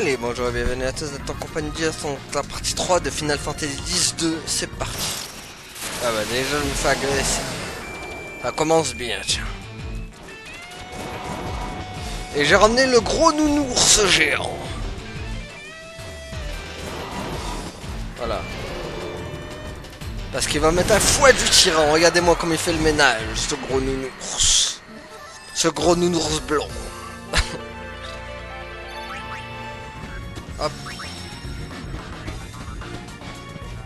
Allez, bonjour et bienvenue à tous, vous êtes en compagnie de Jason, la partie 3 de Final Fantasy X-2, c'est parti. Ah bah déjà je me fais agresser. Ça commence bien, tiens. Et j'ai ramené le gros nounours géant. Voilà. Parce qu'il va mettre un fouet du tyran, regardez-moi comme il fait le ménage, ce gros nounours. Ce gros nounours blanc. Hop.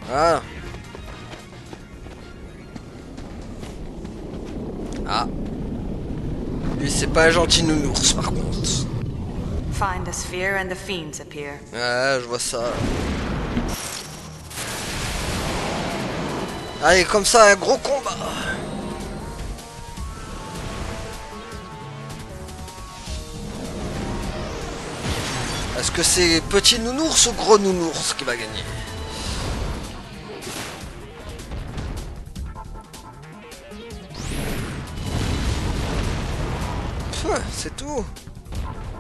Voilà. Ah. Lui, c'est pas un gentil nounours, par contre. Find a sphere and the fiends appear. Ouais, je vois ça. Allez, comme ça, un gros combat. Est-ce que c'est petit nounours ou gros nounours qui va gagner? C'est tout.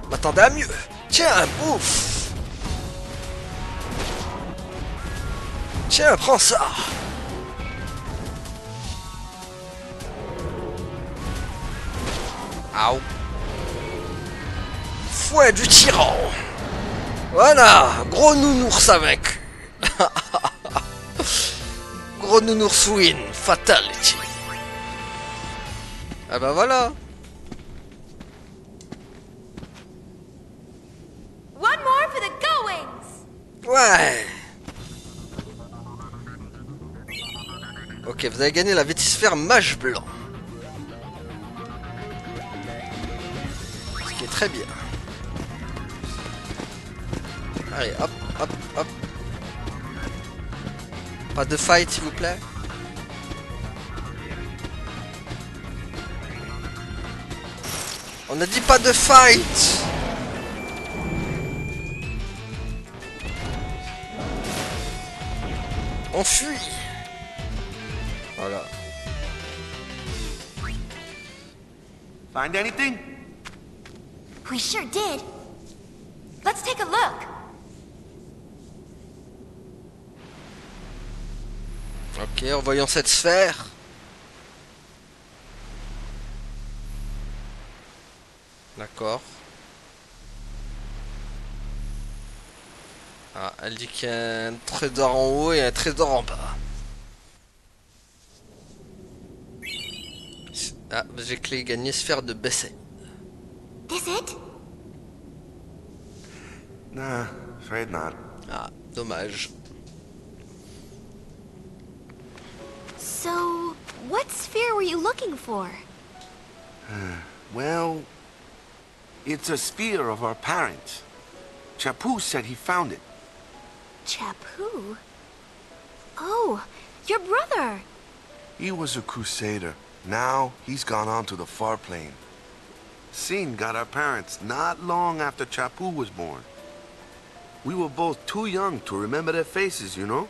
M'attendais à mieux. Tiens, bouffe. Tiens, prends ça. Aouh. Fouet du tyran. Voilà, gros nounours avec. Gros nounours win, fatality. Ah bah voilà. One more for the goings. Ouais. Ok, vous avez gagné la vétisphère mage blanc. Ce qui est très bien. Allez, hop, hop, hop. Pas de fight, s'il vous plaît. On a dit pas de fight. On fuit. Voilà. Find anything? We sure did. Let's take a look. Ok, en voyant cette sphère. D'accord. Ah, elle dit qu'il y a un trésor en haut et un trésor en bas. Ah, j'ai clé gagné sphère de Besset. This it? Nah, afraid not. Ah, dommage. So, what sphere were you looking for? Well, it's a sphere of our parents. Chapu said he found it. Chapu? Oh, your brother. He was a crusader. Now he's gone on to the far plane. Sin got our parents not long after Chapu was born. We were both too young to remember their faces, you know?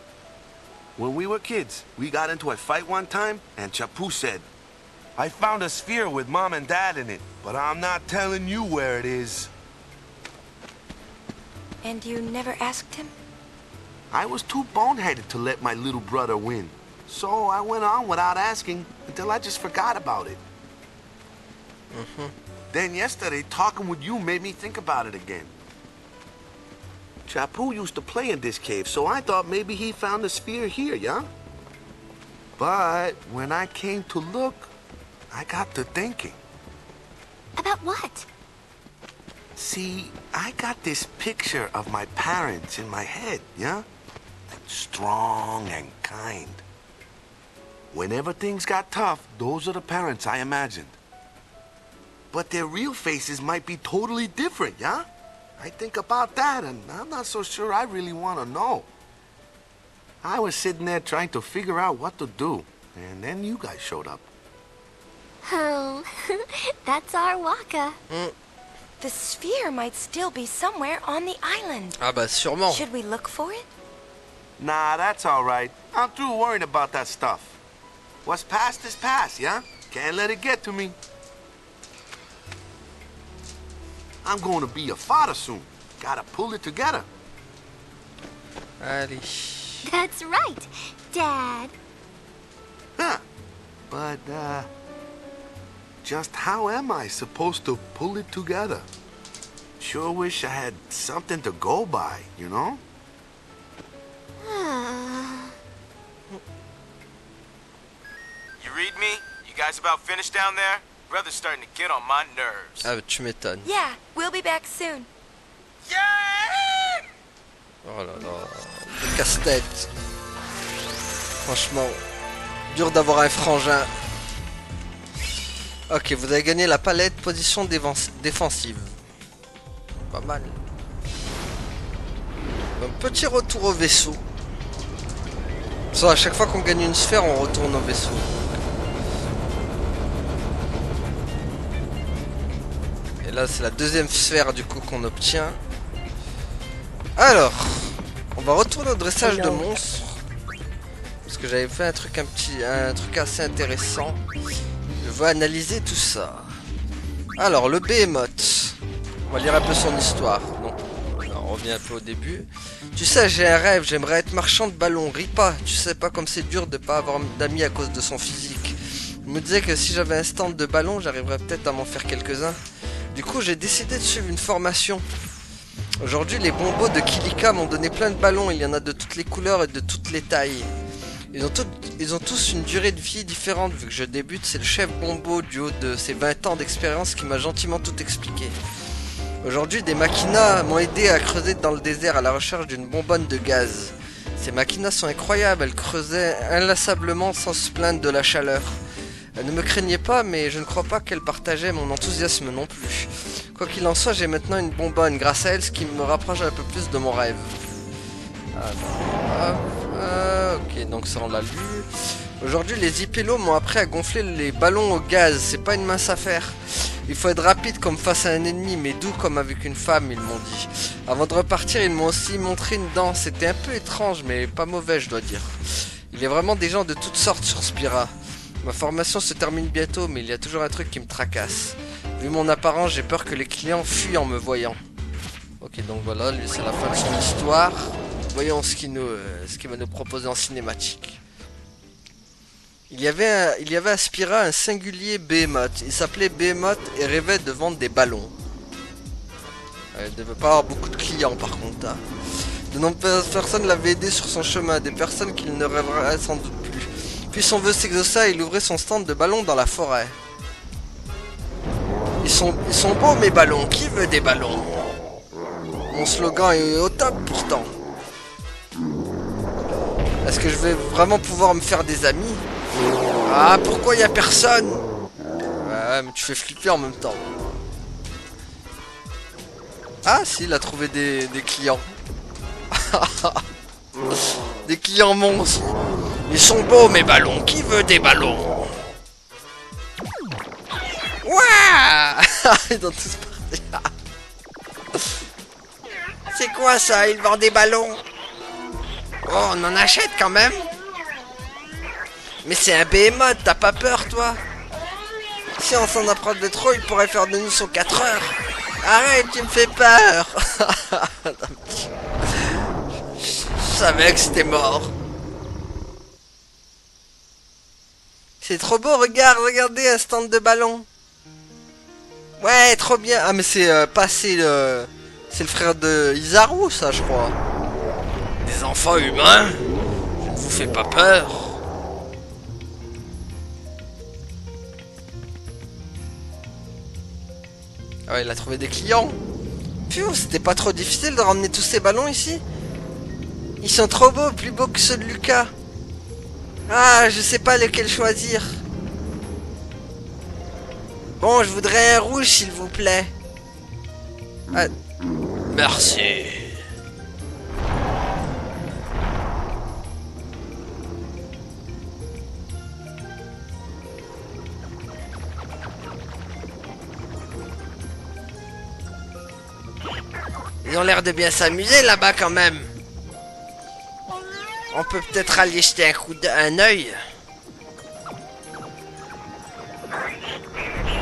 When we were kids, we got into a fight one time, and Chapu said, I found a sphere with Mom and Dad in it, but I'm not telling you where it is. And you never asked him? I was too boneheaded to let my little brother win. So I went on without asking until I just forgot about it. Then yesterday, talking with you made me think about it again. Chapu used to play in this cave, so I thought maybe he found the sphere here, yeah? But when I came to look, I got to thinking. About what? See, I got this picture of my parents in my head, yeah? Strong and kind. Whenever things got tough, those are the parents I imagined. But their real faces might be totally different, yeah? I think about that, and I'm not so sure I really want to know. I was sitting there trying to figure out what to do, and then you guys showed up. Oh, that's our Waka. The sphere might still be somewhere on the island. Ah bah sûrement. Should we look for it? Nah, that's all right. I'm through worrying about that stuff. What's past is past, yeah? Can't let it get to me. I'm going to be a father soon. Gotta pull it together. Allez. That's right, Dad. Huh. But, just how am I supposed to pull it together? Sure wish I had something to go by, you know? You read me? You guys about finished down there? Brother's starting to get on my nerves. Ah, tu m'étonnes. Yeah, we'll be back soon. Yeah! Oh là là. Le casse-tête. Franchement, dur d'avoir un frangin. Ok, vous avez gagné la palette position défensive. Pas mal. Un petit retour au vaisseau. Ça, à chaque fois qu'on gagne une sphère, on retourne au vaisseau. Et là, c'est la deuxième sphère du coup qu'on obtient. Alors, on va retourner au dressage de monstres. Parce que j'avais fait un truc assez intéressant. Je veux analyser tout ça. Alors, le Behemoth. On va lire un peu son histoire. Non. Alors, on revient un peu au début. Tu sais, j'ai un rêve, j'aimerais être marchand de ballons. Ris pas, tu sais pas comme c'est dur de pas avoir d'amis à cause de son physique. Je me disais que si j'avais un stand de ballons, j'arriverais peut-être à m'en faire quelques-uns. Du coup, j'ai décidé de suivre une formation. Aujourd'hui, les bombos de Kilika m'ont donné plein de ballons. Il y en a de toutes les couleurs et de toutes les tailles. Ils ont tous une durée de vie différente. Vu que je débute, c'est le chef bombo du haut de ses 20 ans d'expérience qui m'a gentiment tout expliqué. Aujourd'hui, des maquinas m'ont aidé à creuser dans le désert à la recherche d'une bonbonne de gaz. Ces maquinas sont incroyables, elles creusaient inlassablement sans se plaindre de la chaleur. Elles ne me craignaient pas, mais je ne crois pas qu'elles partageaient mon enthousiasme non plus. Quoi qu'il en soit, j'ai maintenant une bonbonne grâce à elle, ce qui me rapproche un peu plus de mon rêve. Ok, donc ça on l'a lu. Aujourd'hui, les Ipélos m'ont appris à gonfler les ballons au gaz. C'est pas une mince affaire. Il faut être rapide comme face à un ennemi, mais doux comme avec une femme, ils m'ont dit. Avant de repartir, ils m'ont aussi montré une danse. C'était un peu étrange, mais pas mauvais, je dois dire. Il y a vraiment des gens de toutes sortes sur Spira. Ma formation se termine bientôt, mais il y a toujours un truc qui me tracasse. Vu mon apparence, j'ai peur que les clients fuient en me voyant. Ok, donc voilà, lui c'est la fin de son histoire. Voyons ce qu'il va nous proposer en cinématique. Il y avait à Spira un singulier Behemoth. Il s'appelait Behemoth et rêvait de vendre des ballons. Il ne devait pas avoir beaucoup de clients par contre. Hein. De nombreuses personnes l'avaient aidé sur son chemin, des personnes qu'il ne rêverait sans doute plus. Puis son vœu s'exauça et il ouvrait son stand de ballons dans la forêt. Ils sont beaux mes ballons, qui veut des ballons? Mon slogan est au top pourtant. Est-ce que je vais vraiment pouvoir me faire des amis? Ah, pourquoi il y a personne? Ouais, mais tu fais flipper en même temps. Ah, si, il a trouvé des clients. Des clients monstres. Ils sont beaux mes ballons, qui veut des ballons? Ouah. Ils ont tous parti. C'est quoi ça? Ils vendent des ballons? Oh, on en achète quand même. Mais c'est un Behemoth, t'as pas peur toi? Si on s'en approche de trop, il pourrait faire de nous son 4 heures. Arrête, tu me fais peur. Je savais que c'était mort. C'est trop beau, regardez un stand de ballon. Ouais, trop bien. Ah mais c'est c'est le frère de Izaru ça je crois. Des enfants humains? Je ne vous fais pas peur. Ah ouais, il a trouvé des clients. Pfiou, c'était pas trop difficile de ramener tous ces ballons ici. Ils sont trop beaux, plus beaux que ceux de Lucas. Ah, je sais pas lequel choisir. Bon, je voudrais un rouge s'il vous plaît. Ah, merci. Ils ont l'air de bien s'amuser là-bas quand même. On peut peut-être aller jeter un œil.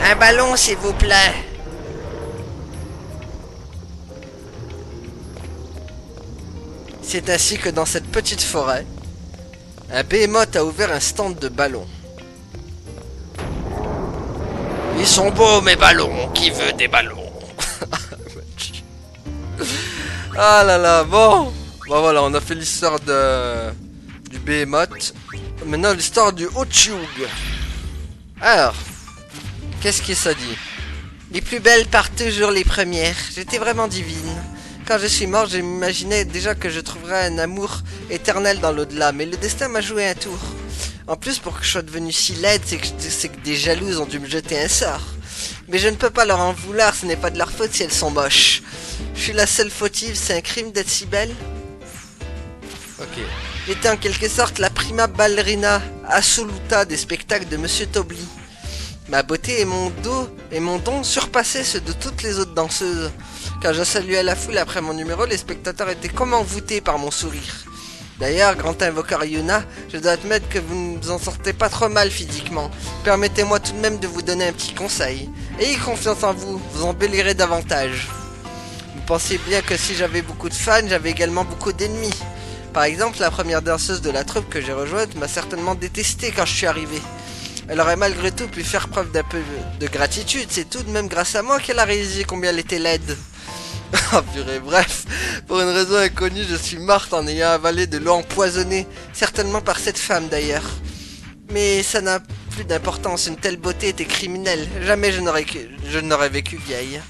Un ballon s'il vous plaît. C'est ainsi que dans cette petite forêt, un behemoth a ouvert un stand de ballons. Ils sont beaux mes ballons, qui veut des ballons? Ah là là, bon. Bon voilà, on a fait l'histoire du behemoth. Maintenant l'histoire du Otyugh. Alors, qu'est-ce que ça dit? Les plus belles partent toujours les premières. J'étais vraiment divine. Quand je suis mort, je m'imaginais déjà que je trouverais un amour éternel dans l'au-delà, mais le destin m'a joué un tour. En plus, pour que je sois devenue si laide, c'est que des jalouses ont dû me jeter un sort. Mais je ne peux pas leur en vouloir, ce n'est pas de leur faute si elles sont moches. Je suis la seule fautive, c'est un crime d'être si belle? Ok. J'étais en quelque sorte la prima ballerina assoluta des spectacles de Monsieur Tobli. Ma beauté et mon don surpassaient ceux de toutes les autres danseuses. Quand je saluais la foule après mon numéro, les spectateurs étaient comme envoûtés par mon sourire. D'ailleurs, grand invoqueur Yuna, je dois admettre que vous ne vous en sortez pas trop mal physiquement. Permettez-moi tout de même de vous donner un petit conseil. Ayez confiance en vous, vous embellirez davantage. Vous pensiez bien que si j'avais beaucoup de fans, j'avais également beaucoup d'ennemis. Par exemple, la première danseuse de la troupe que j'ai rejointe m'a certainement détesté quand je suis arrivé. Elle aurait malgré tout pu faire preuve d'un peu de gratitude, c'est tout de même grâce à moi qu'elle a réalisé combien elle était laide. Oh purée, bref, pour une raison inconnue, je suis morte en ayant avalé de l'eau empoisonnée, certainement par cette femme d'ailleurs. Mais ça n'a plus d'importance, une telle beauté était criminelle, jamais je n'aurais vécu vieille.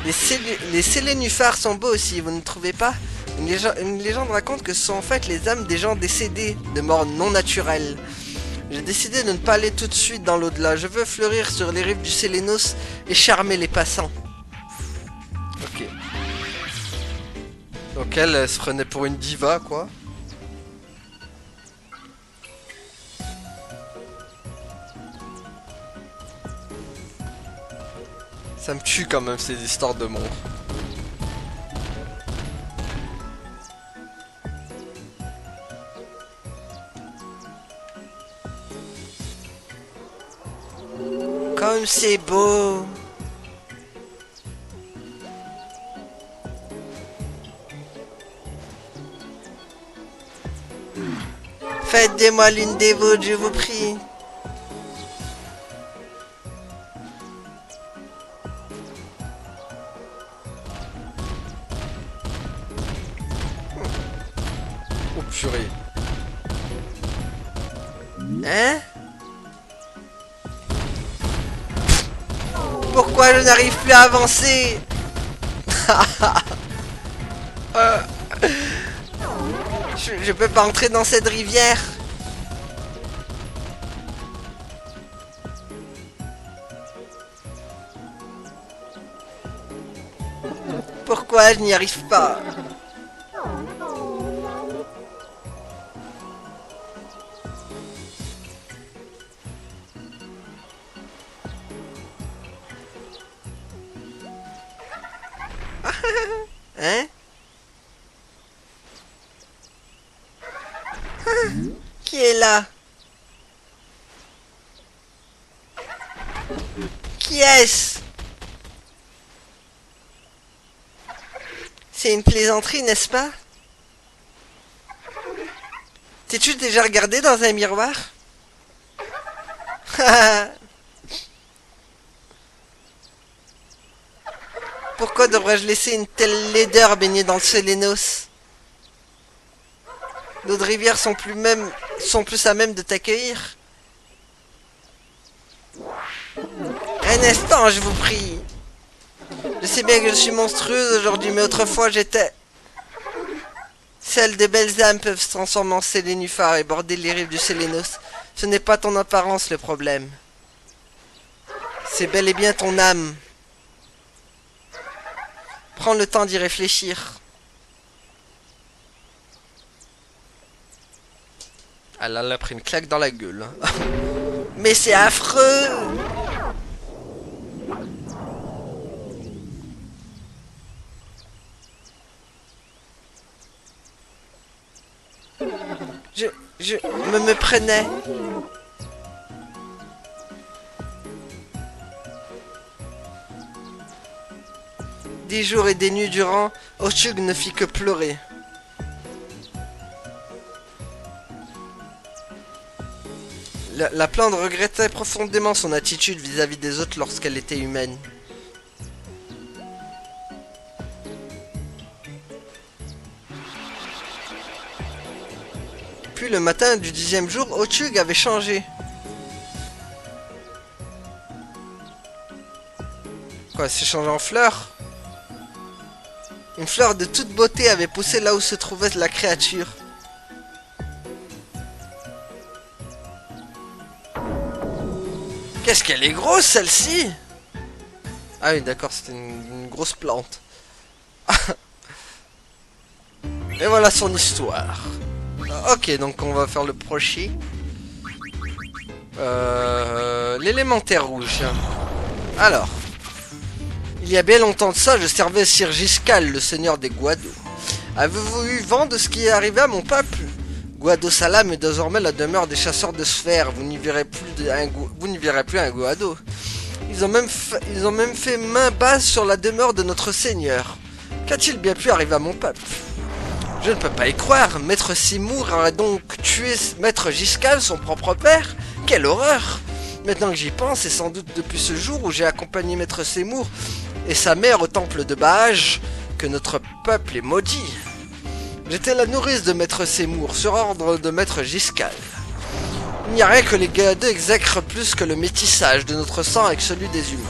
Les sélénuphars sont beaux aussi, vous ne trouvez pas? Une légende raconte que ce sont en fait les âmes des gens décédés, de mort non naturelle. J'ai décidé de ne pas aller tout de suite dans l'au-delà, je veux fleurir sur les rives du Sélénos et charmer les passants. Ok. Donc elle se prenait pour une diva, quoi. Ça me tue quand même ces histoires de monstres. Comme c'est beau. Faites de moi l'une des vôtres, je vous prie. Oh purée. Hein? Pourquoi je n'arrive plus à avancer? Je peux pas entrer dans cette rivière. Pourquoi je n'y arrive pas? Hein? Qui est là? Qui est-ce? C'est une plaisanterie, n'est-ce pas? T'es-tu déjà regardé dans un miroir? Pourquoi devrais-je laisser une telle laideur baigner dans le Sélénos? D'autres rivières sont plus à même de t'accueillir. Un instant, je vous prie. Je sais bien que je suis monstrueuse aujourd'hui, mais autrefois j'étais... Celles de belles âmes peuvent se transformer en sélénuphars et border les rives du Sélénos. Ce n'est pas ton apparence le problème. C'est bel et bien ton âme. Prends le temps d'y réfléchir. Elle a pris une claque dans la gueule. Mais c'est affreux! Je me prenais. Des jours et des nuits durant, Otyugh ne fit que pleurer. La plante regrettait profondément son attitude vis-à-vis des autres lorsqu'elle était humaine. Puis le matin du 10e jour, Otyugh avait changé. Quoi, s'est changé en fleur? Une fleur de toute beauté avait poussé là où se trouvait la créature. Qu'est-ce qu'elle est grosse, celle-ci! Ah oui, d'accord, c'était une grosse plante. Et voilà son histoire. Ok, donc on va faire le prochain. L'élémentaire rouge. Alors. Il y a bien longtemps de ça, je servais Sir Giscal, le seigneur des Guado. Avez-vous eu vent de ce qui est arrivé à mon peuple? Guado Salam est désormais la demeure des chasseurs de sphères. Vous n'y verrez plus un Guado. Ils ont même fait main basse sur la demeure de notre seigneur. Qu'a-t-il bien pu arriver à mon peuple? Je ne peux pas y croire. Maître Seymour aurait donc tué Maître Giscal, son propre père? Quelle horreur! Maintenant que j'y pense, c'est sans doute depuis ce jour où j'ai accompagné Maître Seymour et sa mère au temple de Bahaj que notre peuple est maudit. J'étais la nourrice de Maître Seymour, sur ordre de Maître Giscal. Il n'y a rien que les Guado exècrent plus que le métissage de notre sang avec celui des humains.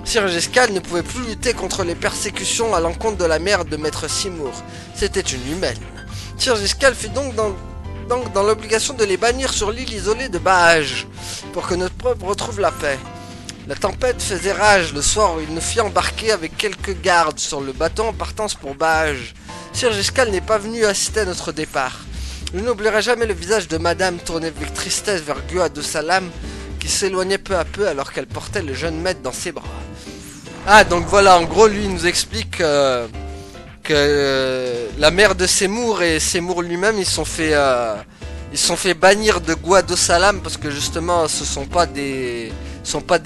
Sir Giscal ne pouvait plus lutter contre les persécutions à l'encontre de la mère de Maître Seymour. C'était une humaine. Sir Giscal fut donc dans l'obligation de les bannir sur l'île isolée de Bahaj, pour que notre peuple retrouve la paix. La tempête faisait rage le soir où il nous fit embarquer avec quelques gardes sur le bateau en partance pour Bahaj. Sir Giscal n'est pas venu assister à notre départ. Je n'oublierai jamais le visage de madame tourné avec tristesse vers Guado Salam, qui s'éloignait peu à peu alors qu'elle portait le jeune maître dans ses bras. Ah, donc voilà, en gros, lui, il nous explique que la mère de Seymour et Seymour lui-même, ils se sont fait bannir de Guado Salam parce que justement, ce sont pas des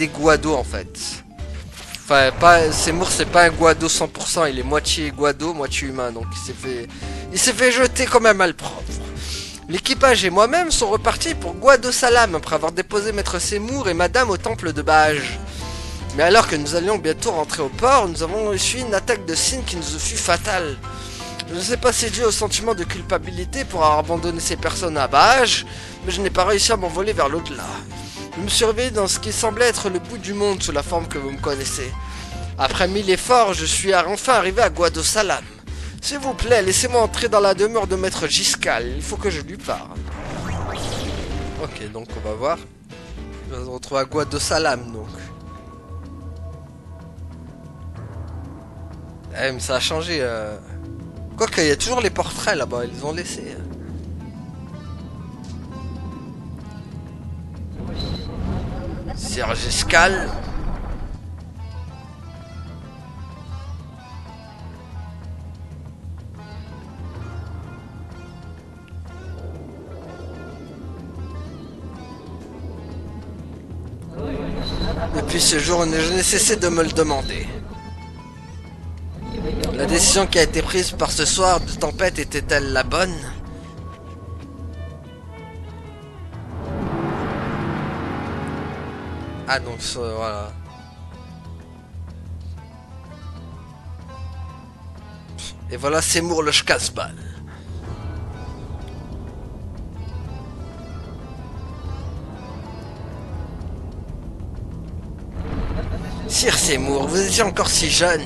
Guado en fait. Enfin, Seymour, c'est pas un Guado 100%, il est moitié Guado, moitié humain, donc il s'est fait jeter comme un malpropre. L'équipage et moi-même sont repartis pour Guado Salam après avoir déposé Maître Seymour et Madame au temple de Bahaj. Mais alors que nous allions bientôt rentrer au port, nous avons reçu une attaque de Sin qui nous fut fatale. Je ne sais pas si c'est dû au sentiment de culpabilité pour avoir abandonné ces personnes à Bahaj, mais je n'ai pas réussi à m'envoler vers l'au-delà. Je me suis réveillé dans ce qui semblait être le bout du monde sous la forme que vous me connaissez. Après 1000 efforts, je suis enfin arrivé à Guado Salam. S'il vous plaît, laissez-moi entrer dans la demeure de Maître Giscal, il faut que je lui parle. Ok, donc on va voir. On va se retrouver à Guado Salam, donc. Eh, mais ça a changé. Quoique, il y a toujours les portraits là-bas, ils ont laissé. Sir Giscal. Depuis ce jour, je n'ai cessé de me le demander. La décision qui a été prise par ce soir de tempête était-elle la bonne? Ah donc voilà. Et voilà Seymour le Shkazbal. Sir Seymour, vous étiez encore si jeune.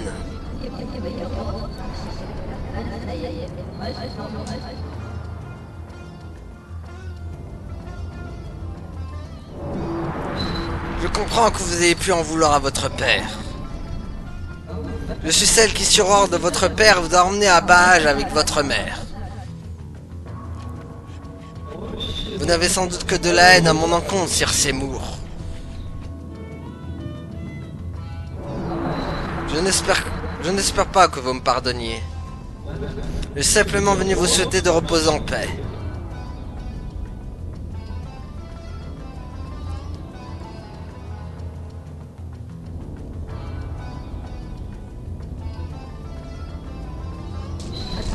Je comprends que vous ayez pu en vouloir à votre père. Je suis celle qui, sur ordre de votre père, vous a emmené à Bahaj avec votre mère. Vous n'avez sans doute que de la haine à mon encontre, Sir Seymour. Je n'espère pas que vous me pardonniez. Je suis simplement venu vous souhaiter de reposer en paix.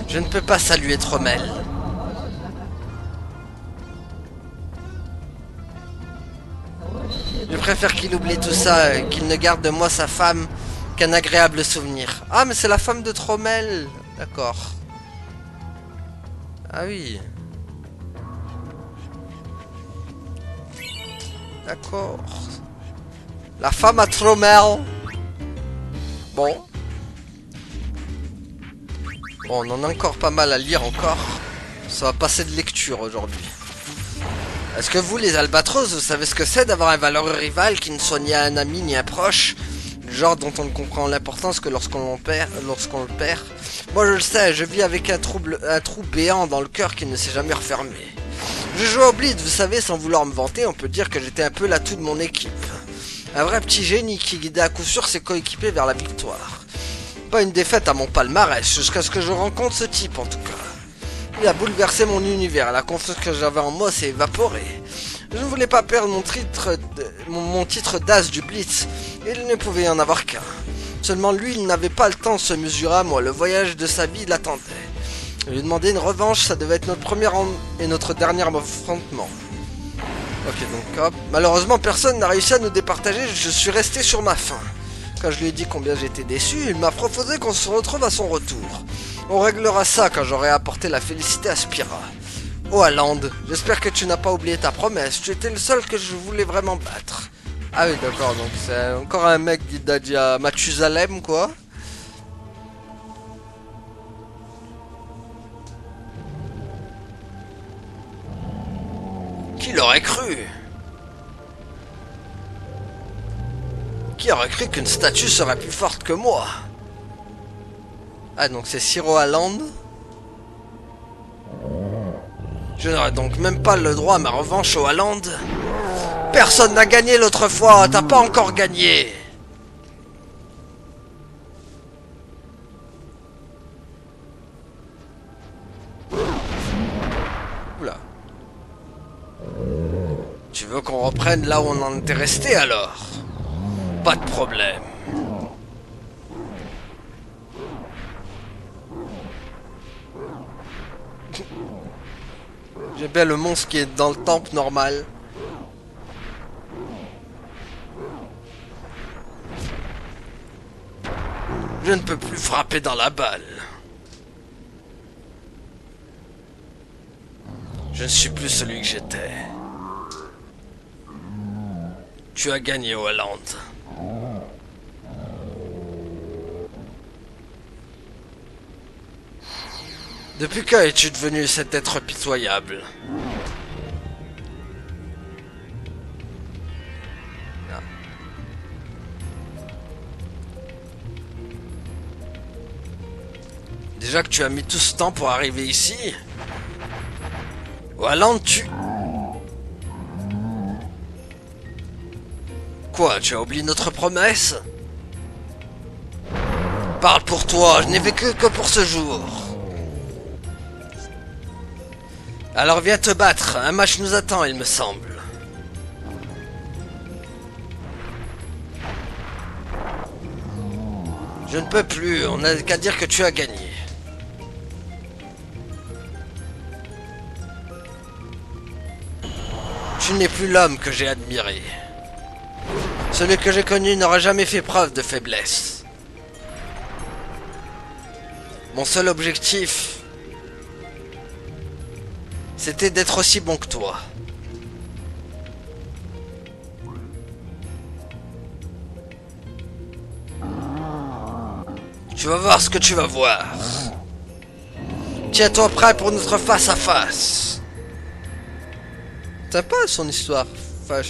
Je ne peux pas saluer Tromel. préfère qu'il oublie tout ça et qu'il ne garde de moi sa femme qu'un agréable souvenir. Ah, mais c'est la femme de Trommel. D'accord. Ah oui. D'accord. La femme à Trommel. Bon. Bon, on en a encore pas mal à lire encore. Ça va passer de lecture aujourd'hui. Est-ce que vous, les albatros, vous savez ce que c'est d'avoir un valeureux rival qui ne soit ni un ami ni un proche? Le genre dont on ne comprend l'importance que lorsqu'on le perd. Moi je le sais, je vis avec un trou béant dans le cœur qui ne s'est jamais refermé. Je joue au Blitz, vous savez, sans vouloir me vanter, on peut dire que j'étais un peu l'atout de mon équipe. Un vrai petit génie qui guidait à coup sûr ses coéquipiers vers la victoire. Pas une défaite à mon palmarès, jusqu'à ce que je rencontre ce type en tout cas. Il a bouleversé mon univers, la confiance que j'avais en moi s'est évaporée. Je ne voulais pas perdre mon titre d'as du Blitz, et il ne pouvait y en avoir qu'un. Seulement lui, il n'avait pas le temps de se mesurer à moi, le voyage de sa vie l'attendait. Je lui demandais une revanche, ça devait être notre premier et notre dernier affrontement. Ok, donc hop. Malheureusement, personne n'a réussi à nous départager, je suis resté sur ma faim. Quand je lui ai dit combien j'étais déçu, il m'a proposé qu'on se retrouve à son retour. On réglera ça quand j'aurai apporté la félicité à Spira. Oh Aland, j'espère que tu n'as pas oublié ta promesse, tu étais le seul que je voulais vraiment battre. Ah oui d'accord, donc c'est encore un mec qui date à Mathusalem quoi. Qui l'aurait cru? Qui aurait cru qu'une statue serait plus forte que moi? Ah donc c'est Siro Aland. Je n'aurai donc même pas le droit à ma revanche au Aland. Personne n'a gagné l'autre fois, t'as pas encore gagné. Oula. Tu veux qu'on reprenne là où on en était resté alors? Pas de problème. J'ai bien le monstre qui est dans le temple normal. Je ne peux plus frapper dans la balle. Je ne suis plus celui que j'étais. Tu as gagné, Holland. Depuis quand es-tu devenu cet être pitoyable? Ah. Déjà que tu as mis tout ce temps pour arriver ici? Holland, tu... Quoi, tu as oublié notre promesse? Parle pour toi, je n'ai vécu que pour ce jour. Alors viens te battre, un match nous attend il me semble. Je ne peux plus, on n'a qu'à dire que tu as gagné. Tu n'es plus l'homme que j'ai admiré. Celui que j'ai connu n'aura jamais fait preuve de faiblesse. Mon seul objectif, c'était d'être aussi bon que toi. Tu vas voir ce que tu vas voir. Tiens-toi prêt pour notre face à face. Sympa son histoire. Enfin,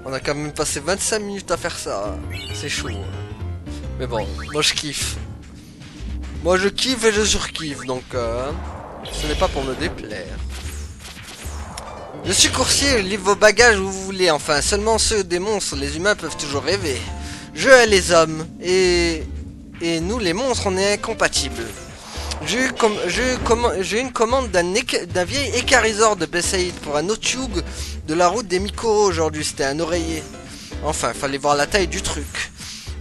on a quand même passé 25 minutes à faire ça. C'est chaud. Mais bon, moi je kiffe. Moi je kiffe et je surkiffe, donc ce n'est pas pour me déplaire. Je suis coursier, je livre vos bagages où vous voulez, enfin seulement ceux des monstres, les humains peuvent toujours rêver. Je hais les hommes, et nous les monstres on est incompatibles. J'ai eu une commande d'un vieil écarisor de Bessaïd pour un Otyug de la route des Mikoro aujourd'hui, c'était un oreiller. Enfin, fallait voir la taille du truc.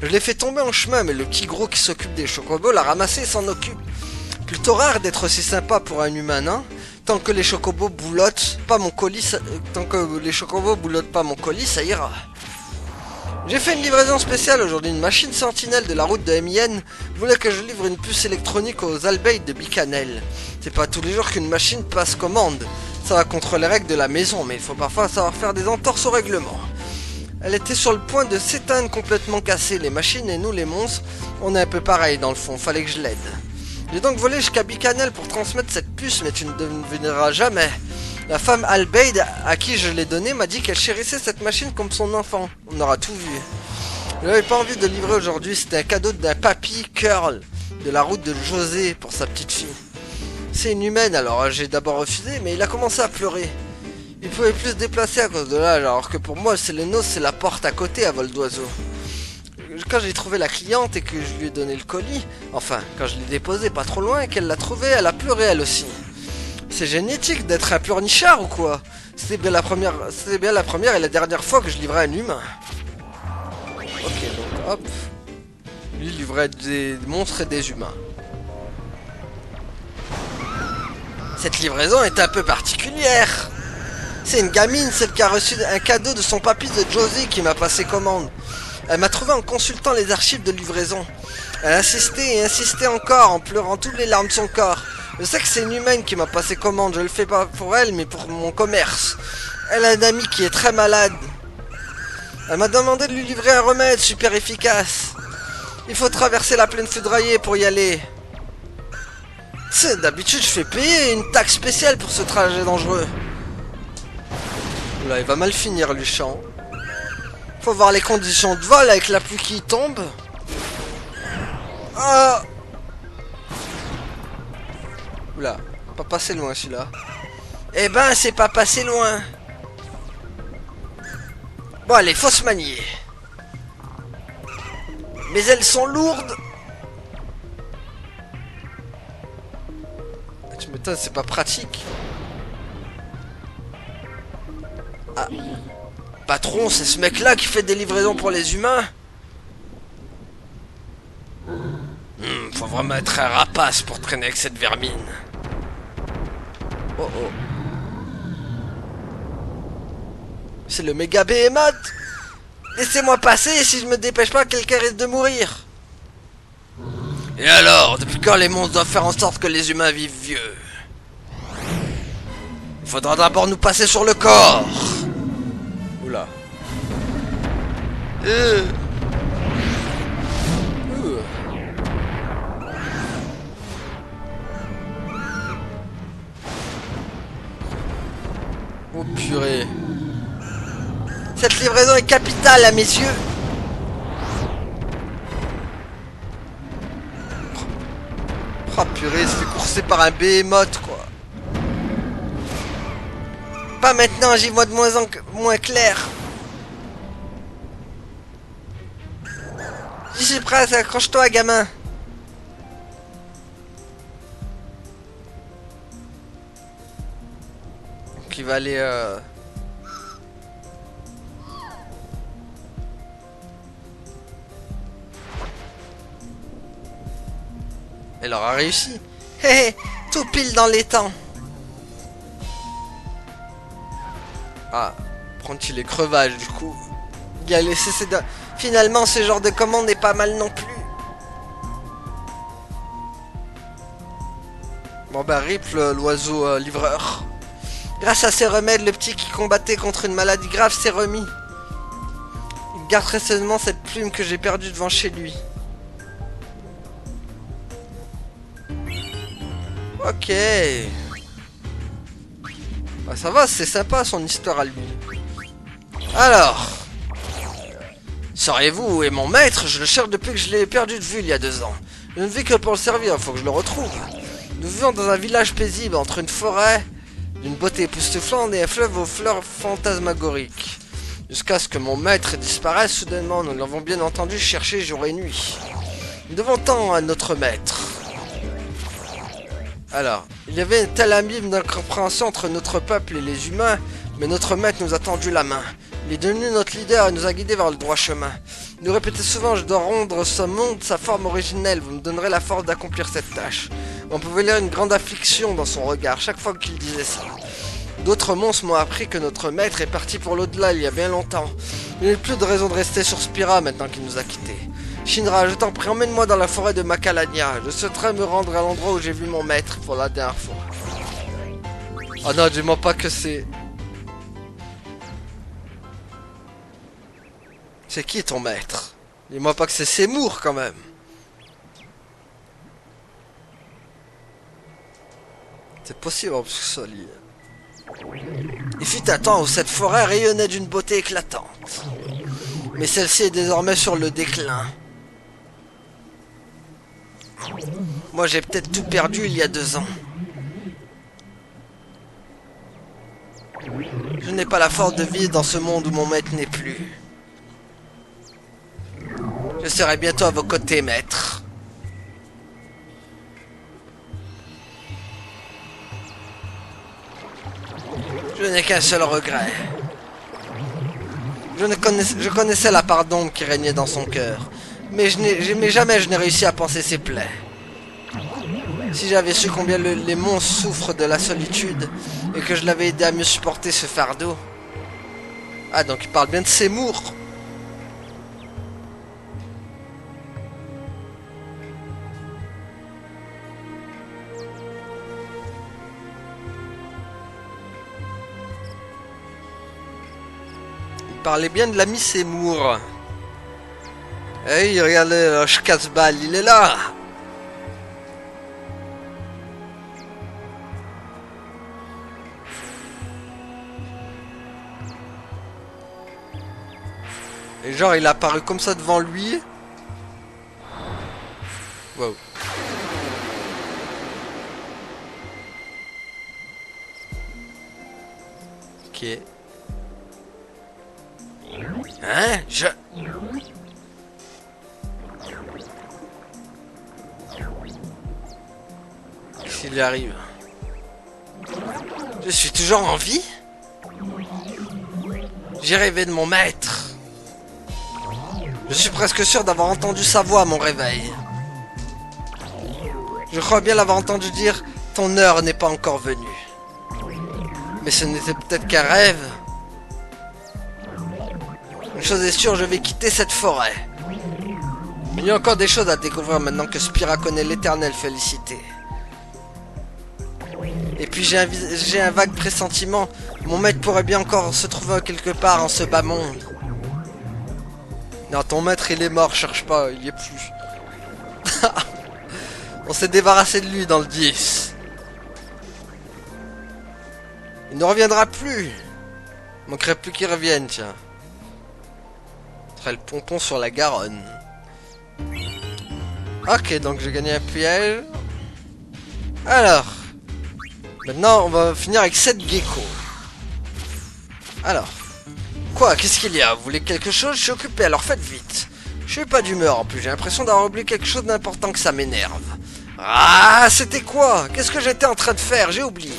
Je l'ai fait tomber en chemin, mais le petit gros qui s'occupe des chocobos l'a ramassé et s'en occupe. Plutôt rare d'être aussi sympa pour un humain, non? Tant que les chocobos boulotent pas mon colis, ça ira. J'ai fait une livraison spéciale aujourd'hui. Une machine sentinelle de la route de MIN voulait que je livre une puce électronique aux Albeid de Bicanel. C'est pas tous les jours qu'une machine passe commande. Ça va contre les règles de la maison, mais il faut parfois savoir faire des entorses au règlement. Elle était sur le point de s'éteindre complètement cassée. Les machines et nous les monstres, on est un peu pareil dans le fond, fallait que je l'aide. J'ai donc volé jusqu'à Bicanel pour transmettre cette puce, mais tu ne devineras jamais. La femme Albeid à qui je l'ai donnée m'a dit qu'elle chérissait cette machine comme son enfant. On aura tout vu. Je n'avais pas envie de livrer aujourd'hui, c'était un cadeau d'un papy Curl de la route de José pour sa petite fille. C'est une humaine, alors j'ai d'abord refusé, mais il a commencé à pleurer. Il pouvait plus se déplacer à cause de l'âge, alors que pour moi, c'est le nôtre, c'est la porte à côté à vol d'oiseau. Quand j'ai trouvé la cliente et que je lui ai donné le colis, enfin, quand je l'ai déposé pas trop loin et qu'elle l'a trouvé, elle a pleuré elle aussi. C'est génétique d'être un pleurnichard ou quoi? C'était bien la première et la dernière fois que je livrais un humain. Ok, donc hop. Lui livrait des monstres et des humains. Cette livraison est un peu particulière. C'est une gamine, celle qui a reçu un cadeau de son papy de Josie qui m'a passé commande. Elle m'a trouvé en consultant les archives de livraison. Elle insistait et insistait encore en pleurant toutes les larmes de son corps. Je sais que c'est une humaine qui m'a passé commande, je le fais pas pour elle mais pour mon commerce. Elle a un ami qui est très malade. Elle m'a demandé de lui livrer un remède super efficace. Il faut traverser la plaine foudroyée pour y aller. Tu sais, d'habitude je fais payer une taxe spéciale pour ce trajet dangereux. Oula, il va mal finir lui champ. Faut voir les conditions de vol avec la pluie qui tombe. Ah. Oula, pas passé loin celui-là. Eh ben, c'est pas passé loin. Bon, allez, faut se manier. Mais elles sont lourdes. Tu m'étonnes, c'est pas pratique. Ah. Patron, c'est ce mec-là qui fait des livraisons pour les humains? Faut vraiment être un rapace pour traîner avec cette vermine. Oh oh. C'est le méga behemoth. Laissez-moi passer, si je me dépêche pas, quelqu'un risque de mourir. Et alors, depuis quand les monstres doivent faire en sorte que les humains vivent vieux? Il faudra d'abord nous passer sur le corps. Oula. Oh purée. Cette livraison est capitale à mes yeux. Oh purée, il se fait courser par un behemoth quoi. Pas maintenant, j'y vois de moins clair. J'y suis prêt, accroche-toi gamin. Donc il va aller Elle aura réussi. Hé hé, tout pile dans les temps. Ah, prend-il les crevage du coup. Il a laissé ses... Finalement, ce genre de commande est pas mal non plus. Bon bah rip l'oiseau livreur. Grâce à ses remèdes, le petit qui combattait contre une maladie grave s'est remis. Il garde précieusement cette plume que j'ai perdue devant chez lui. Ok. Bah, ça va, c'est sympa son histoire à lui. Alors. Sauriez-vous où est mon maître? Je le cherche depuis que je l'ai perdu de vue il y a 2 ans. Je ne vis que pour le servir, faut que je le retrouve. Nous vivons dans un village paisible entre une forêt d'une beauté époustouflante et un fleuve aux fleurs fantasmagoriques. Jusqu'à ce que mon maître disparaisse soudainement, nous l'avons bien entendu chercher jour et nuit. Nous devons tant à notre maître. Alors, il y avait un tel abîme d'incompréhension entre notre peuple et les humains, mais notre maître nous a tendu la main. Il est devenu notre leader et nous a guidés vers le droit chemin. Il nous répétait souvent, je dois rendre ce monde sa forme originelle, vous me donnerez la force d'accomplir cette tâche. On pouvait lire une grande affliction dans son regard chaque fois qu'il disait ça. D'autres monstres m'ont appris que notre maître est parti pour l'au-delà il y a bien longtemps. Il n'y a plus de raison de rester sur Spira maintenant qu'il nous a quittés. Shinra, je t'en prie, emmène-moi dans la forêt de Macalania. Je souhaiterais me rendre à l'endroit où j'ai vu mon maître pour la dernière fois. Oh non, dis-moi pas que c'est... C'est qui ton maître? Dis-moi pas que c'est Seymour quand même. C'est possible en plus que ce soit lié. Il fut un temps où cette forêt rayonnait d'une beauté éclatante. Mais celle-ci est désormais sur le déclin. Moi j'ai peut-être tout perdu il y a 2 ans. Je n'ai pas la force de vivre dans ce monde où mon maître n'est plus. Je serai bientôt à vos côtés, maître. Je n'ai qu'un seul regret. Je connaissais la part d'ombre qui régnait dans son cœur, mais jamais je n'ai réussi à panser ses plaies. Si j'avais su combien les monstres souffrent de la solitude, et que je l'avais aidé à mieux supporter ce fardeau. Ah, donc il parle bien de Seymour. Parlait bien de l'ami Seymour. Hey, regardez, le casse-balle, il est là. Et genre, il est apparu comme ça devant lui. Wow. Ok. Hein? Qu'est-ce qui lui arrive? Je suis toujours en vie? J'ai rêvé de mon maître. Je suis presque sûr d'avoir entendu sa voix à mon réveil. Je crois bien l'avoir entendu dire « Ton heure n'est pas encore venue ». Mais ce n'était peut-être qu'un rêve. Une chose est sûre, je vais quitter cette forêt. Il y a encore des choses à découvrir maintenant que Spira connaît l'éternelle félicité. Et puis j'ai un vague pressentiment. Mon maître pourrait bien encore se trouver quelque part en ce bas monde. Non, ton maître il est mort, cherche pas, il y est plus. On s'est débarrassé de lui dans le 10. Il ne reviendra plus. Il manquerait plus qu'il revienne, tiens. Le pompon sur la Garonne. Ok, donc j'ai gagné un piège. Alors. Maintenant, on va finir avec 7 geckos. Alors. Quoi? Qu'est-ce qu'il y a? Vous voulez quelque chose? Je suis occupé, alors faites vite. Je suis pas d'humeur en plus, j'ai l'impression d'avoir oublié quelque chose d'important que ça m'énerve. Ah, c'était quoi? Qu'est-ce que j'étais en train de faire? J'ai oublié.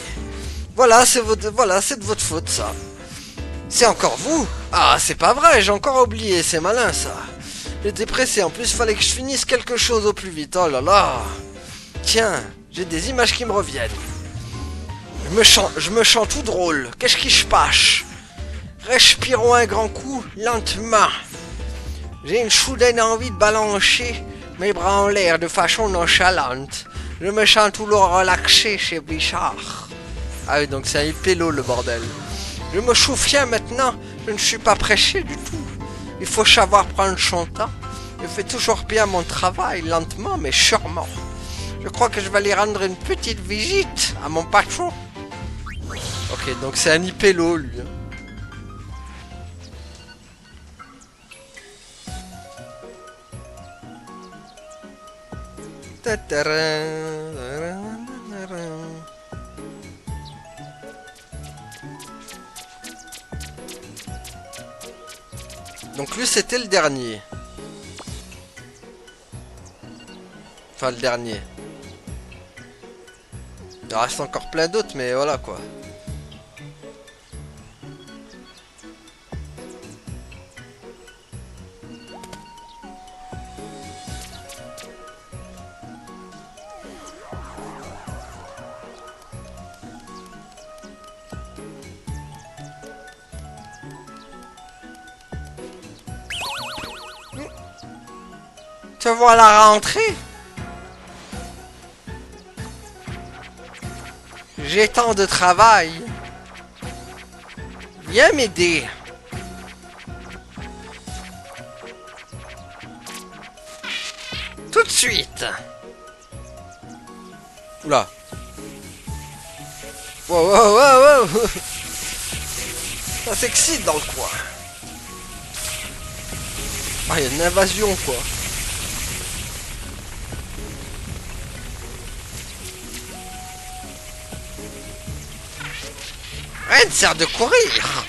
Voilà, c'est de votre faute, ça. C'est encore vous? Ah, c'est pas vrai, j'ai encore oublié, c'est malin ça. J'étais pressé, en plus fallait que je finisse quelque chose au plus vite, oh là là. Tiens, j'ai des images qui me reviennent. Je me sens tout drôle, qu'est-ce qui se passe? Respirons un grand coup, lentement. J'ai une soudaine envie de balancer mes bras en l'air de façon nonchalante. Je me sens tout relaxé chez Bichard. Ah oui, donc c'est un hypélo le bordel. Je me souviens maintenant, je ne suis pas pressé du tout. Il faut savoir prendre son temps. Je fais toujours bien mon travail, lentement mais sûrement. Je crois que je vais aller rendre une petite visite à mon patron. Ok, donc c'est un hypélo lui. Donc lui c'était le dernier. Enfin le dernier. Il reste encore plein d'autres mais voilà quoi. Te voilà rentré. J'ai tant de travail. Viens m'aider. Tout de suite. Oula. Wow, wow, wow, wow. Ça s'excite dans le coin. Ah, il y a une invasion, quoi. Rien ne sert de courir.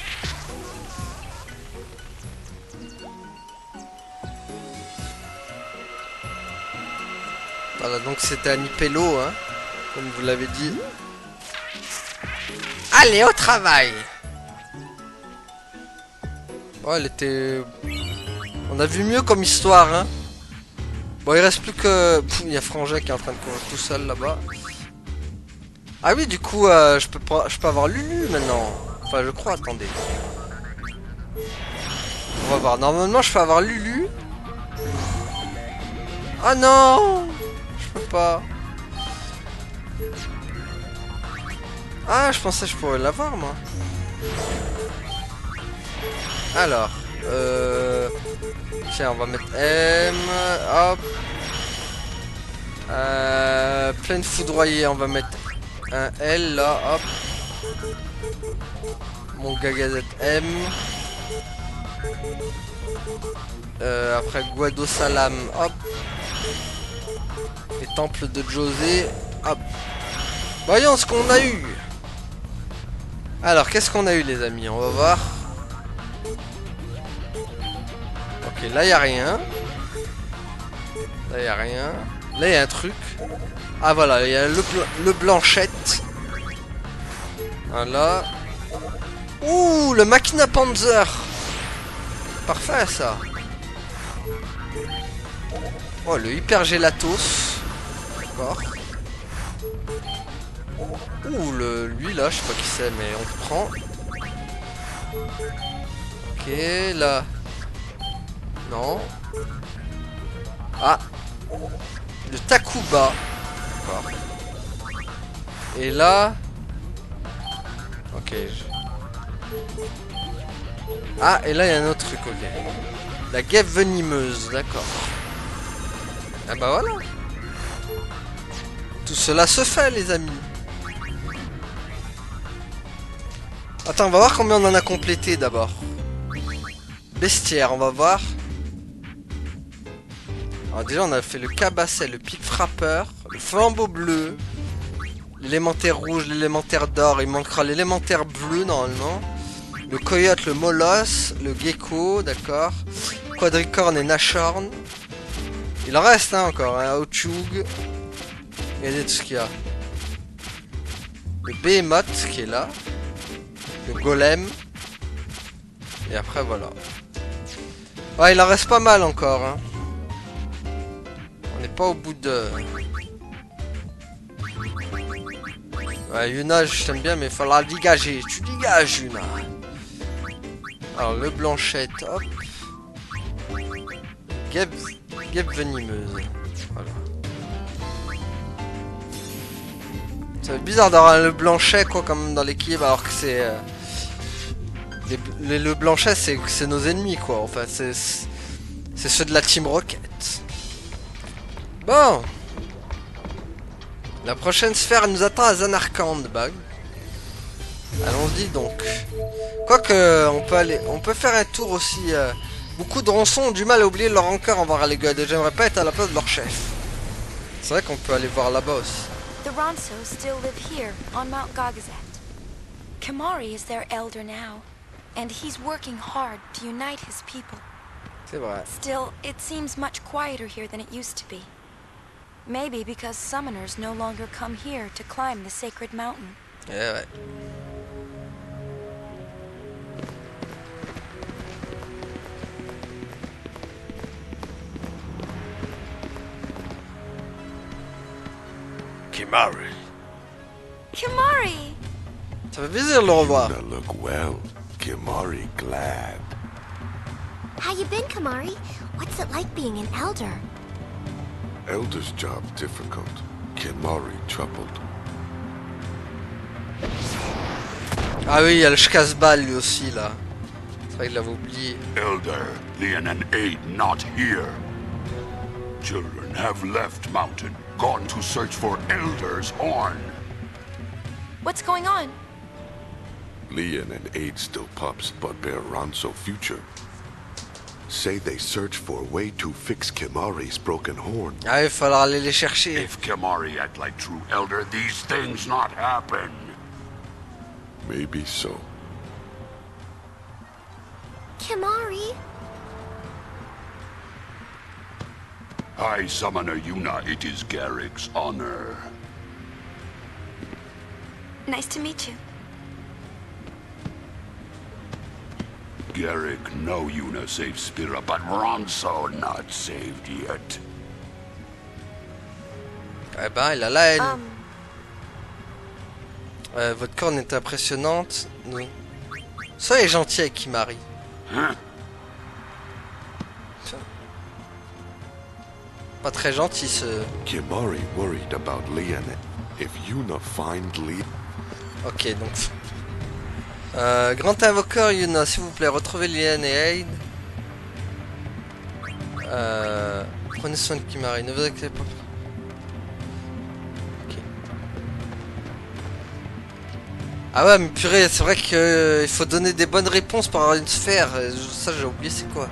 Voilà, donc c'était Annie Pello, hein, comme vous l'avez dit. Allez, au travail. Oh, elle était... On a vu mieux comme histoire, hein. Bon, il reste plus que... Il y a Frangin qui est en train de courir tout seul, là-bas. Ah oui, du coup, je peux avoir Lulu, maintenant. Enfin, je crois, attendez. On va voir. Normalement, je peux avoir Lulu. Ah non, je peux pas. Ah, je pensais que je pourrais l'avoir, moi. Alors, tiens, on va mettre M, hop. Pleine foudroyée, on va mettre un L, là, hop. Mon Gagazette M. Après Guado Salam, hop. Et Temple de José, hop. Voyons ce qu'on a eu. Alors, qu'est-ce qu'on a eu, les amis? On va voir. Ok, là, il n'y a rien. Là, il n'y a rien. Là, il y a un truc. Ah, voilà, il y a le Blanchette. Voilà. Ouh, le Machina Panzer. Parfait, ça. Oh, le Hyper Gelatos. D'accord. Ouh, lui là, je sais pas qui c'est, mais on le prend. Ok, là. Non. Ah. Le Takuba. D'accord. Et là. Ok. Ah, et là, il y a un autre truc, ok. La guêpe venimeuse, d'accord. Ah bah voilà. Tout cela se fait, les amis. Attends, on va voir combien on en a complété d'abord. Bestiaire, on va voir. Alors déjà, on a fait le cabasset, le pic frappeur, le flambeau bleu, l'élémentaire rouge, l'élémentaire d'or. Il manquera l'élémentaire bleu normalement. Le coyote, le molosse, le gecko, d'accord. Quadricorne et nashorn. Il en reste hein, encore, hein, Ochug. Regardez tout ce qu'il y a. Le behemoth qui est là. Le golem. Et après voilà. Ouais, il en reste pas mal encore. Hein. On n'est pas au bout de... Ouais, Yuna, je t'aime bien, mais il faudra le dégager. Tu dégages, Yuna. Alors, le Blanchette, hop. Guêpe venimeuse. Voilà. C'est bizarre d'avoir le Blanchet, quoi, comme dans l'équipe, alors que c'est... le Blanchet, c'est nos ennemis, quoi. Enfin, c'est ceux de la Team Rocket. Bon. La prochaine sphère nous attend à Zanarkand, Bug. Allons-y donc. Quoique, on peut faire un tour aussi. Beaucoup de ronçons ont du mal à oublier leur rancœur envers les gars. J'aimerais pas être à la place de leur chef. C'est vrai qu'on peut aller voir là-bas aussi. The Ronsos still live here, on Mount Gagazet. Kamari is their elder now, and he's working hard to unite his people. C'est vrai. Still, it seems much quieter here than it used to be. Maybe because summoners no longer come here to climb the sacred mountain. Yeah, ouais. Kimari. Kamari! Ça fait plaisir de le revoir. You look well. Kimari glad. How you been, Kamari? What's it like being an elder? Elder's job difficult. Kimari troubled. Ah oui, il y a le Shkazbal lui aussi là. C'est vrai que je l'avais oublié. Elder, Leon and Aid not here. Children have left Mountain, gone to search for Elder's horn. What's going on? Leon and Aid still pups, but bear Ronso future. Say they search for a way to fix Kimari's broken horn. Ah, il va falloir aller les chercher. If Kimari act like true Elder, these things not happen. Maybe so. Kimari? High Summoner Yuna, it is Garrick's honor. Nice to meet you. Garrick know Yuna saved Spira, but Ronso not saved yet. Eh ben, il a la haine. Votre corne est impressionnante. Non. Soyez gentil avec Kimari. Huh? Pas très gentil ce... Kimari worried about Leon. If Yuna find Leon... Ok, donc... grand invoqueur Yuna, s'il vous plaît, retrouvez Lien et Aid. Prenez soin de Kimari, ne vous inquiétez pas. Ok. Ah ouais, mais purée, c'est vrai que il faut donner des bonnes réponses pour avoir une sphère. Ça, j'ai oublié, c'est quoi?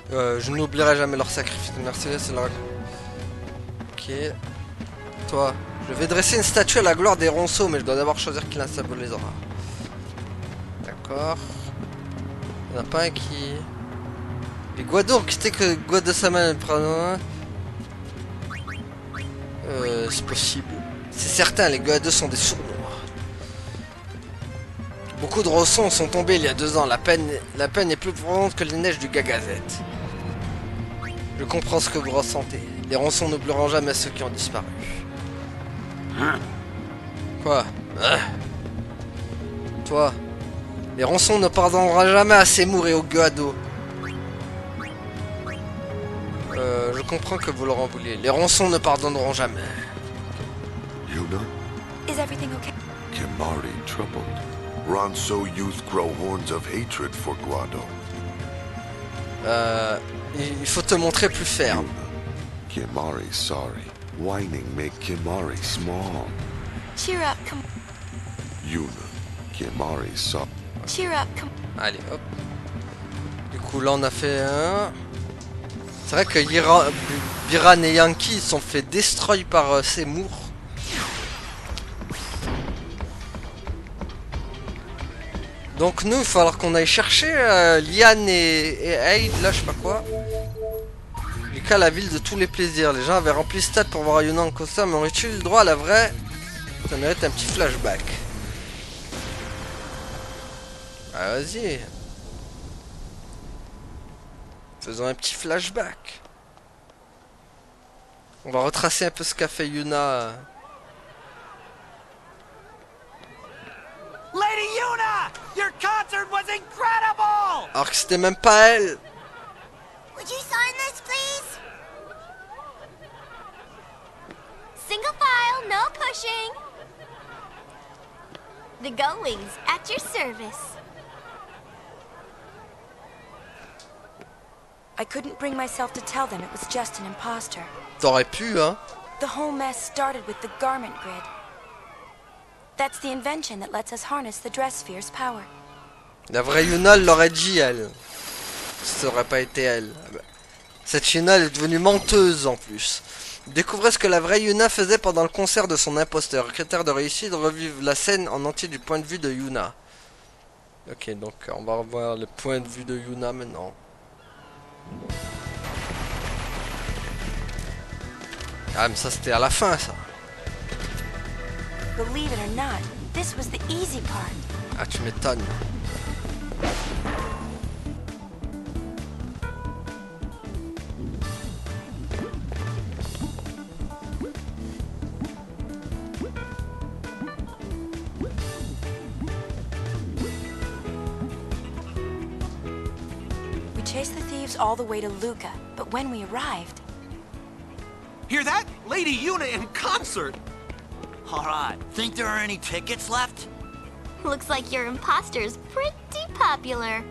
Je n'oublierai jamais leur sacrifice. Merci, c'est leur... Ok. Toi. Je vais dresser une statue à la gloire des ronceaux, mais je dois d'abord choisir qui la symbolisera. D'accord. Il n'y en a pas un qui... Les Guados, qu'est-ce que Guado-sama prend? C'est possible. C'est certain, les Guados sont des sournois. Beaucoup de ronceaux sont tombés il y a 2 ans. La peine est plus profonde que les neiges du Gagazette. Je comprends ce que vous ressentez. Les ronceaux n'oublieront jamais ceux qui ont disparu. Quoi? Toi? Les ronçons ne pardonneront jamais à Seymour et au Guado. Je comprends que vous leur en vouliez. Les ronçons ne pardonneront jamais. Yuna? Is everything okay? Kimari troubled. Ronso youth grow horns of hatred for Guado. Il faut te montrer plus ferme. Yuna. Kimari sorry. Whining make Kimari small. Cheer up, come. Yuna. Kimari sorry. Cheer up, come. Allez, hop. Du coup, là, on a fait un... C'est vrai que Biran et Yankee ils sont fait destroy par Seymour. Donc nous, il va falloir qu'on aille chercher Liane et Aid, là, je sais pas quoi. Lucas, la ville de tous les plaisirs. Les gens avaient rempli le stade pour voir Yuna en costume, mais aurait-tu eu le droit à la vraie? Ça mérite un petit flashback. Ah, vas-y. Faisons un petit flashback. On va retracer un peu ce qu'a fait Yuna. Lady Yuna! Your concert was incredible! Alors que c'était même pas elle. Would you sign this, please? Single file, no pushing. The Gullwings at your service. I couldn't bring myself to tell them it was just an imposter. T'aurais pu, hein. The whole mess started with the garment grid. That's the invention that lets us harness the dress sphere's power. La vraie Yuna l'aurait dit, elle. Ça aurait pas été elle. Cette Yuna elle est devenue menteuse en plus. Découvrez ce que la vraie Yuna faisait pendant le concert de son imposteur. Critère de réussite, revivre la scène en entier du point de vue de Yuna. Ok, donc on va revoir le point de vue de Yuna maintenant. Ah mais ça c'était à la fin ça. Believe it or not, this was the easy part. Ah tu m'étonnes. We chased the thieves all the way to Luca, but when we arrived, Hear that? Lady Yuna in concert! Alright, think there are any tickets left? Looks like your imposter's pretty popular.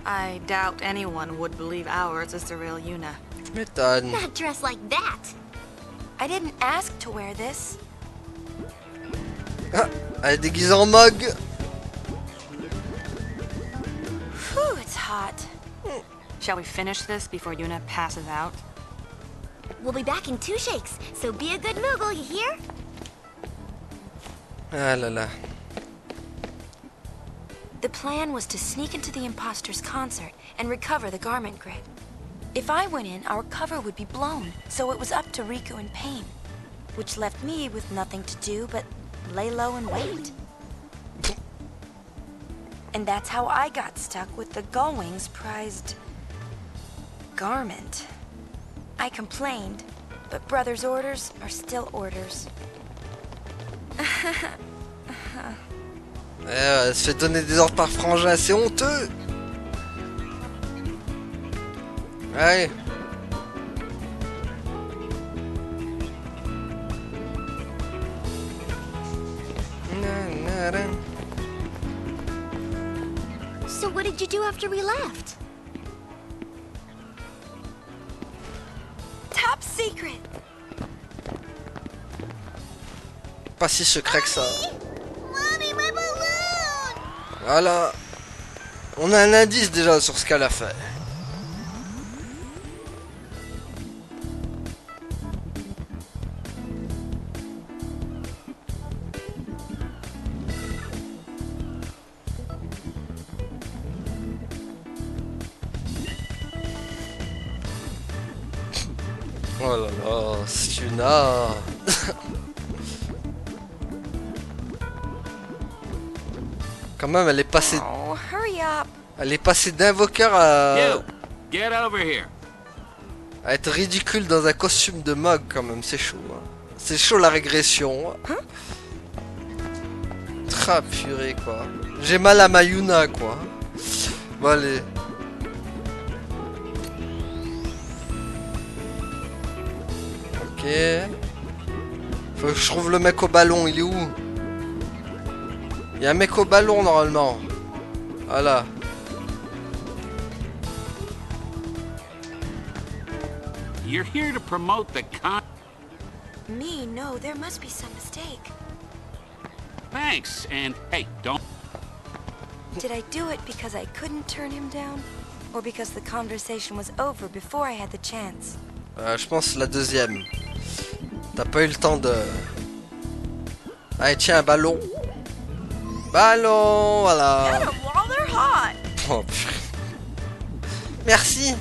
I doubt anyone would believe ours is the real Yuna. Tu m'étonnes. Not dressed like that. I didn't ask to wear this. Ah, elle est déguisée en Mog. Whew, it's hot. Shall we finish this before Yuna passes out? We'll be back in 2 shakes, so be a good Moogle, you hear? Ah là là. The plan was to sneak into the imposter's concert and recover the garment grid. If I went in, our cover would be blown, so it was up to Riku and Pain, which left me with nothing to do but lay low and wait. And that's how I got stuck with the Gullwing's prized garment. I complained, but Brother's orders are still orders. Elle se fait donner des ordres par Frangin, c'est honteux. Allez. So what did you do after we left? Top secret! Pas si secret que ça. Mommy, my balloon! Voilà. On a un indice déjà sur ce qu'elle a fait. Oh là là, c'est une art. Quand même, elle est passée. Oh, hurry up! Elle est passée d'invoqueur à... You, get over here. à être ridicule dans un costume de Mog quand même, c'est chaud. Hein. C'est chaud la régression. Hein. Tra purée quoi. J'ai mal à ma Yuna quoi. Bon allez. Ok. Faut que je trouve le mec au ballon, il est où? Il y a un mec au ballon normalement. Voilà. You're here to promote the con. Me? No, there must be some mistake. Thanks, and hey, don't. Did I do it because I couldn't turn him down? Or because the conversation was over before I had the chance? Je pense la deuxième. T'as pas eu le temps de... Allez, tiens, un ballon. Ballon, voilà. Get 'em while they're hot! Oh, purée. Merci.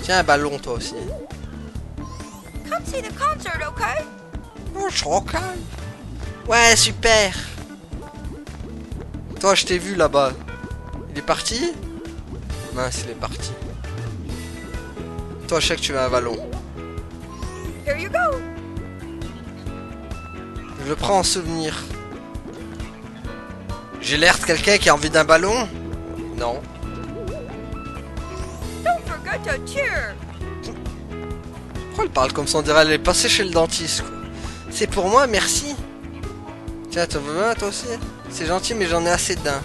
Tiens, un ballon, toi aussi. Come see the concert, okay? Oh, je suis calme. Ouais, super. Toi, je t'ai vu là-bas. Il est parti? Mince, il est parti. Toi, je sais que tu as un ballon. Here you go! Je le prends en souvenir. J'ai l'air de quelqu'un qui a envie d'un ballon? Non. Don't forget to cheer! Pourquoi elle parle comme ça? On dirait elle est passée chez le dentiste, quoi. C'est pour moi, merci. Tiens, t'en veux un, toi aussi? C'est gentil, mais j'en ai assez d'un.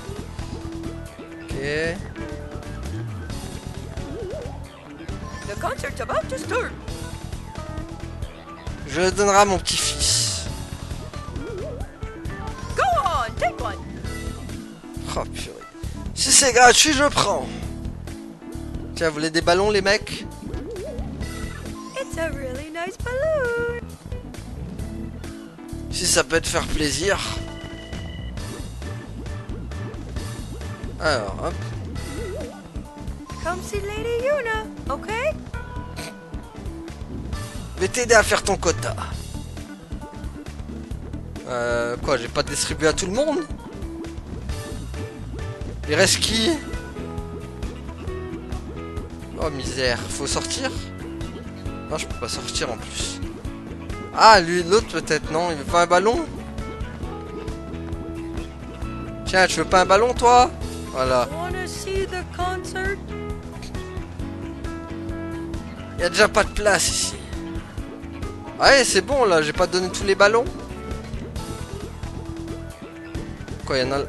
Ok. The concert's about to start! Je le donnerai à mon petit-fils. Go on, take one! Oh, purée. Si c'est gratuit, je prends. Tiens, vous voulez des ballons, les mecs? It's a really nice balloon! Si ça peut te faire plaisir. Alors, hop. Come see Lady Yuna, okay? Je vais t'aider à faire ton quota. Quoi, j'ai pas distribué à tout le monde? Il reste qui? Oh misère, faut sortir? Non, je peux pas sortir en plus. Ah, lui, l'autre peut-être, non? Il veut pas un ballon? Tiens, tu veux pas un ballon, toi? Voilà. Wanna see the concert? Il y a déjà pas de place ici. Ouais, c'est bon là, j'ai pas donné tous les ballons. Quoi, y'en a...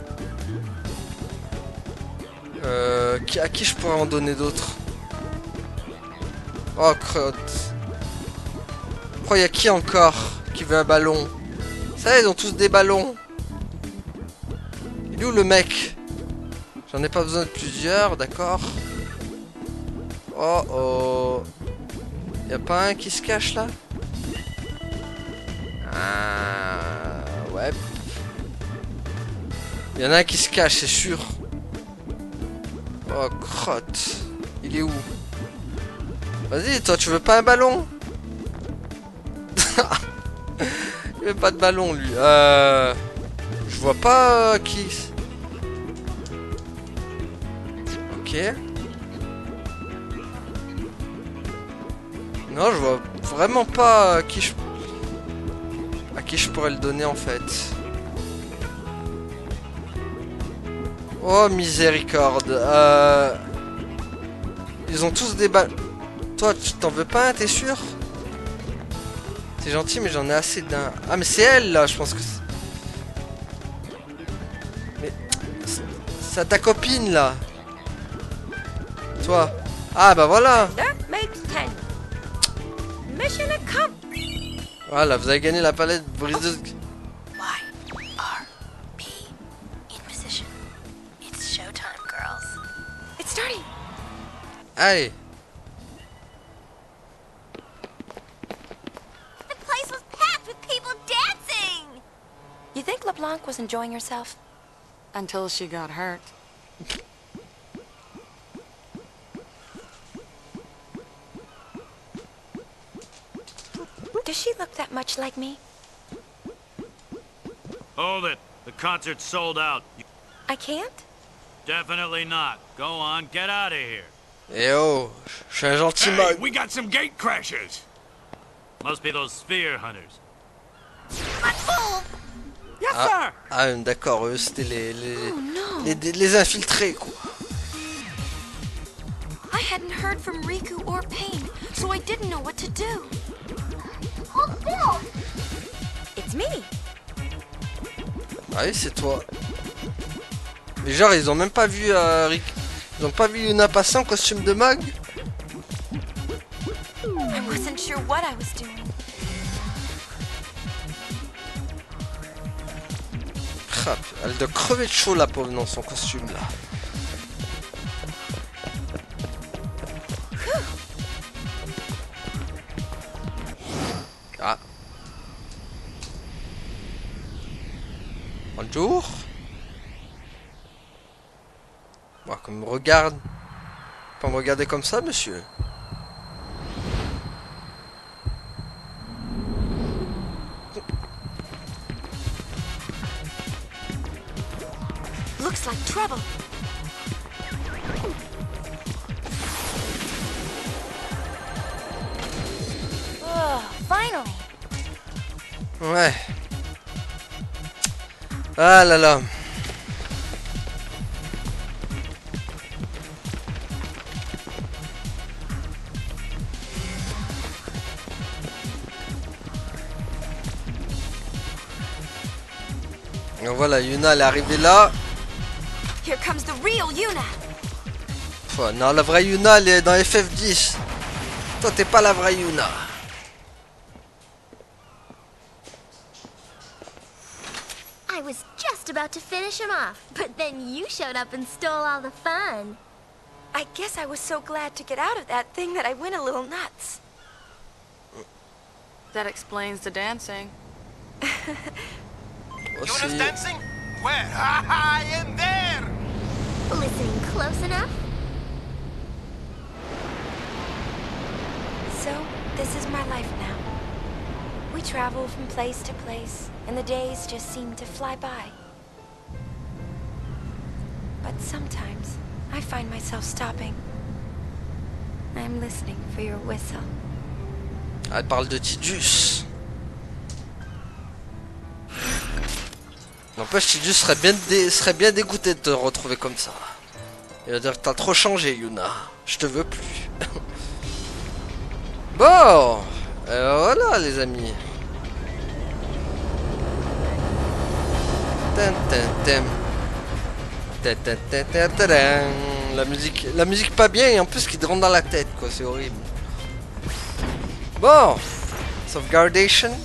à qui je pourrais en donner d'autres? Oh, crotte. Pourquoi y'a qui encore qui veut un ballon? Ça, ils ont tous des ballons. Il est où le mec? J'en ai pas besoin de plusieurs, d'accord. Oh oh. Y'a pas un qui se cache là? Ah, ouais. Y'en a un qui se cache, c'est sûr. Oh, crotte. Il est où? Vas-y, toi, tu veux pas un ballon? Il veut pas de ballon, lui. Je vois pas qui. Ok. Non, je vois vraiment pas à qui je pourrais le donner en fait. Oh miséricorde. Ils ont tous des balles. Toi, tu t'en veux pas un, t'es sûr? C'est gentil, mais j'en ai assez d'un. Ah, mais c'est elle là, je pense que c'est. Mais. C'est ta copine là. Toi. Ah, bah voilà. That makes 10. Mission accomplished. Voilà, vous avez gagné la palette briseuse. Y-R-P. In position. It's showtime, girls. It's starting. Allez. The place was packed with people dancing! You think LeBlanc was enjoying herself? Until she got hurt. Does she look that much like me? Hold it. The concert's sold out. I can't? Definitely not. Go on, get out of here. Eh oh, je suis un gentil Hey, mug. we got some gate crashers. Must be those spear hunters. Ah, d'accord, eux c'était les infiltrés quoi. I hadn't heard from Riku or Pain, so I didn't know what to do. Hold still! It's me. Ah oui, c'est toi. Mais genre, ils ont même pas vu Rick. Ils ont pas vu Yuna passer en costume de mag. I wasn't sure what I was doing. Crap, elle doit crever de chaud la pauvre dans son costume là. Ah. Bonjour. Bon, comme me regarde. Pas me regarder comme ça, monsieur. Looks like trouble. Oh, finally! Ouais. Ah là là. Et voilà, Yuna elle est arrivée là. Here comes the real Yuna. Pff, non, la vraie Yuna elle est dans FF10. Toi t'es pas la vraie Yuna. I was just about to finish him off, but then you showed up and stole all the fun. I guess I was so glad to get out of that thing that I went a little nuts. That explains the dancing. Yuna's dancing? Where? I am there! Listening close enough? So, this is my life now. We travel from place to place, and the days just seem to fly by. But sometimes, I find myself stopping. I'm listening for your whistle. Elle parle de Tidus. N'empêche, Tidus serait bien dégoûté de te retrouver comme ça. Il va dire que t'as trop changé, Yuna. Je te veux plus. Bon, Voilà les amis. Tin, tin, tin. Ta, ta, ta, ta, ta, ta. La musique pas bien et en plus qui te rentre dans la tête quoi, c'est horrible. Bon, sauvegardation.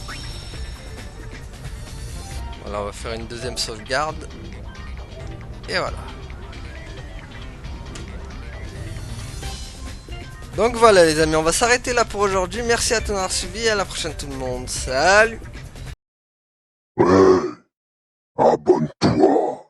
Voilà, on va faire une deuxième sauvegarde. Et voilà. Donc voilà les amis, on va s'arrêter là pour aujourd'hui. Merci à tous d'avoir suivi, à la prochaine tout le monde. Salut. Ouais, abonne-toi.